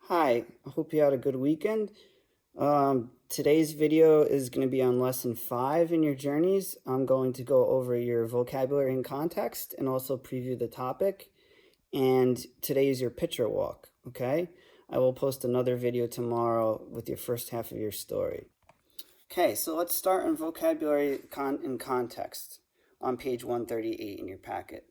Hi, I hope you had a good weekend. Today's video is going to be on lesson 5 in your journeys. I'm going to go over your vocabulary and context and also preview the topic. And today is your picture walk, okay? I will post another video tomorrow with your first half of your story. Okay, so let's start on vocabulary and context on page 138 in your packet.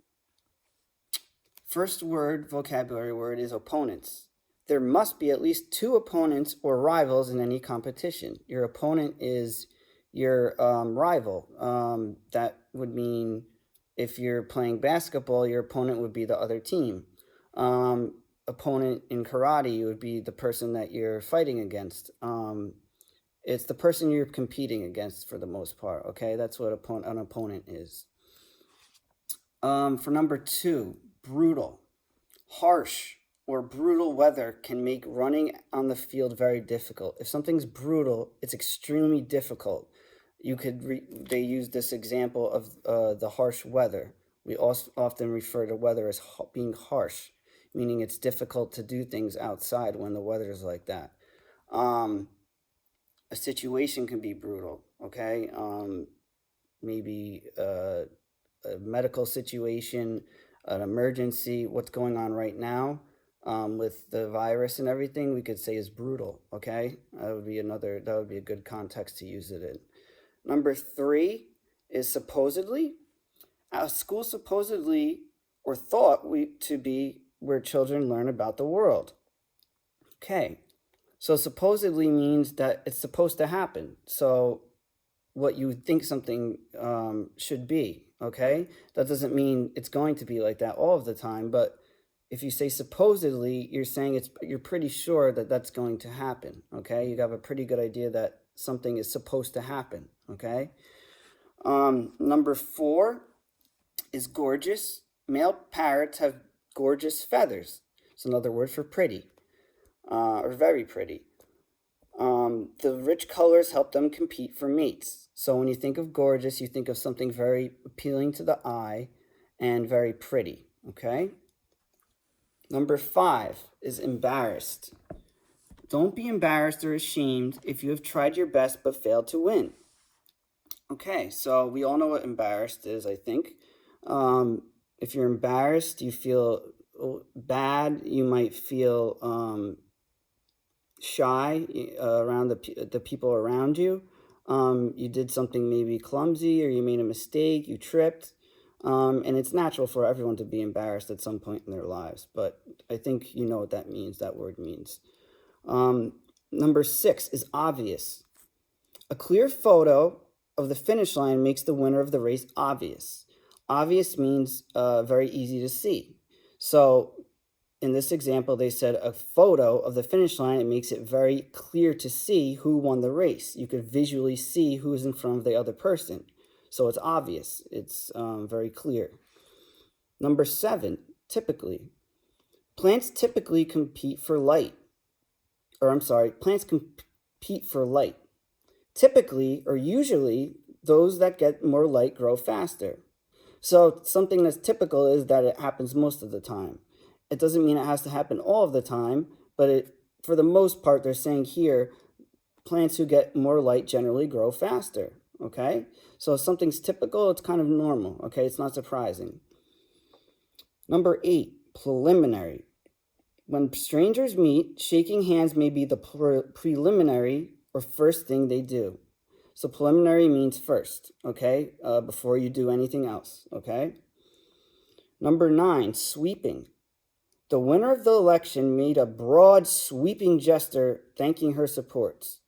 First vocabulary word is opponents. There must be at least 2 opponents or rivals in any competition. Your opponent is your rival. That would mean if you're playing basketball, your opponent would be the other team. Opponent in karate would be the person that you're fighting against. It's the person you're competing against for the most part, okay? That's what an opponent is. For number 2, brutal. Harsh or brutal weather can make running on the field very difficult. If something's brutal, it's extremely difficult. They use this example of the harsh weather. We also often refer to weather as being harsh, meaning it's difficult to do things outside when the weather is like that. A situation can be brutal, okay? Maybe a medical situation, an emergency, what's going on right now. With the virus and everything, we could say is brutal, okay? That would be a good context to use it in. Number 3 is supposedly. A school supposedly or thought to be where children learn about the world. Okay, so supposedly means that it's supposed to happen. So what you think something should be, okay? That doesn't mean it's going to be like that all of the time, but if you say supposedly, you're saying you're pretty sure that that's going to happen, okay? You have a pretty good idea that something is supposed to happen, okay? Number 4 is gorgeous. Male parrots have gorgeous feathers. It's another word for pretty, or very pretty. The rich colors help them compete for mates. So when you think of gorgeous, you think of something very appealing to the eye and very pretty, okay? Number 5 is embarrassed. Don't be embarrassed or ashamed if you have tried your best but failed to win. Okay, so we all know what embarrassed is, I think. If you're embarrassed, you feel bad, you might feel shy around the people around you. You did something maybe clumsy, or you made a mistake, you tripped. And it's natural for everyone to be embarrassed at some point in their lives, but I think you know what that means, that word means. Number 6 is obvious. A clear photo of the finish line makes the winner of the race obvious. Obvious means very easy to see. So in this example, they said a photo of the finish line, it makes it very clear to see who won the race. You could visually see who is in front of the other person. So it's obvious, it's very clear. Number 7, typically. Plants typically compete for light. Plants compete for light. Typically, or usually, those that get more light grow faster. So something that's typical is that it happens most of the time. It doesn't mean it has to happen all of the time, but for the most part, they're saying here, plants who get more light generally grow faster. Okay, so if something's typical, it's kind of normal, okay? It's not surprising. Number 8, preliminary. When strangers meet, shaking hands may be the preliminary or first thing they do. So preliminary means first, okay? Before you do anything else, okay? Number 9, sweeping. The winner of the election made a broad, sweeping gesture thanking her supporters.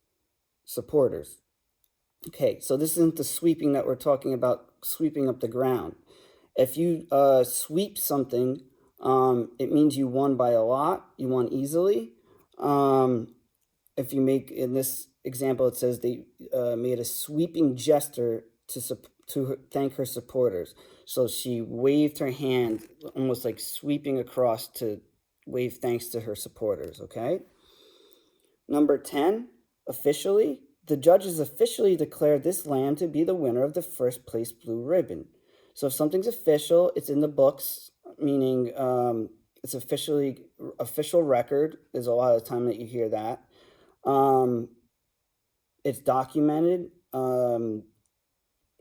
Okay, so this isn't the sweeping that we're talking about, sweeping up the ground. If you sweep something, it means you won by a lot, you won easily. If you make, in this example, it says they made a sweeping gesture to thank her supporters. So she waved her hand, almost like sweeping across to wave thanks to her supporters, okay? Number 10, officially. The judges officially declared this land to be the winner of the first place blue ribbon. So if something's official, it's in the books, meaning It's official record. There's a lot of time that you hear that. It's documented.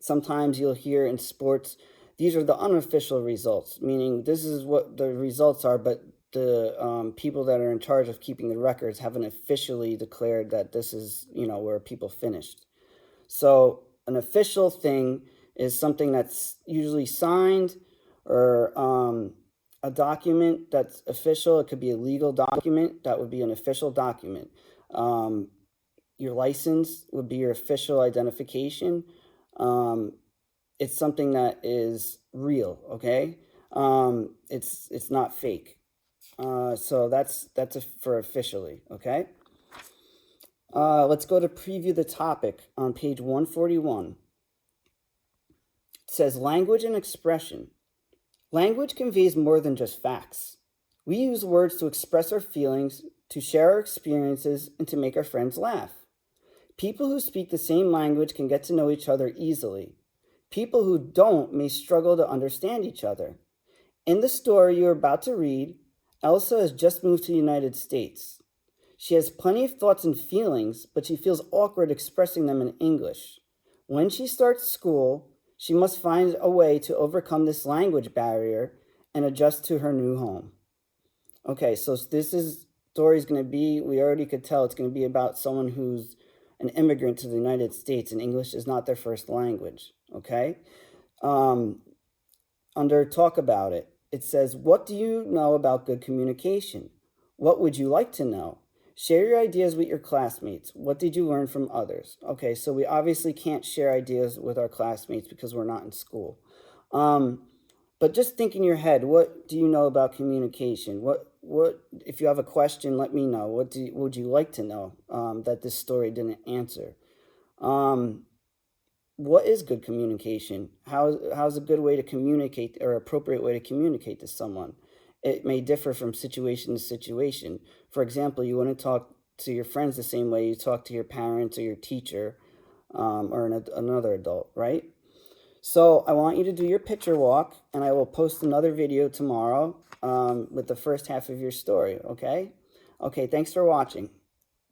Sometimes you'll hear in sports, these are the unofficial results, meaning this is what the results are, but the people that are in charge of keeping the records haven't officially declared that this is, where people finished. So an official thing is something that's usually signed, or a document that's official. It could be a legal document. That would be an official document. Your license would be your official identification. It's something that is real, okay? It's not fake. So that's for officially, okay? Let's go to preview the topic on page 141. It says language and expression. Language conveys more than just facts. We use words to express our feelings, to share our experiences, and to make our friends laugh. People who speak the same language can get to know each other easily. People who don't may struggle to understand each other. In the story you're about to read, Elsa has just moved to the United States. She has plenty of thoughts and feelings, but she feels awkward expressing them in English. When she starts school, she must find a way to overcome this language barrier and adjust to her new home. Okay, so this story is going to be, we already could tell it's going to be about someone who's an immigrant to the United States and English is not their first language, okay? Under talk about it, it says, what do you know about good communication? What would you like to know? Share your ideas with your classmates. What did you learn from others? Okay, so we obviously can't share ideas with our classmates because we're not in school. But just think in your head, what do you know about communication? What if you have a question, let me know. What would you like to know that this story didn't answer? What is good communication? How's a good way to communicate, or appropriate way to communicate to someone? It may differ from situation to situation. For example, you want to talk to your friends the same way you talk to your parents or your teacher, or another adult, right? So I want you to do your picture walk, and I will post another video tomorrow with the first half of your story, okay? Okay, thanks for watching.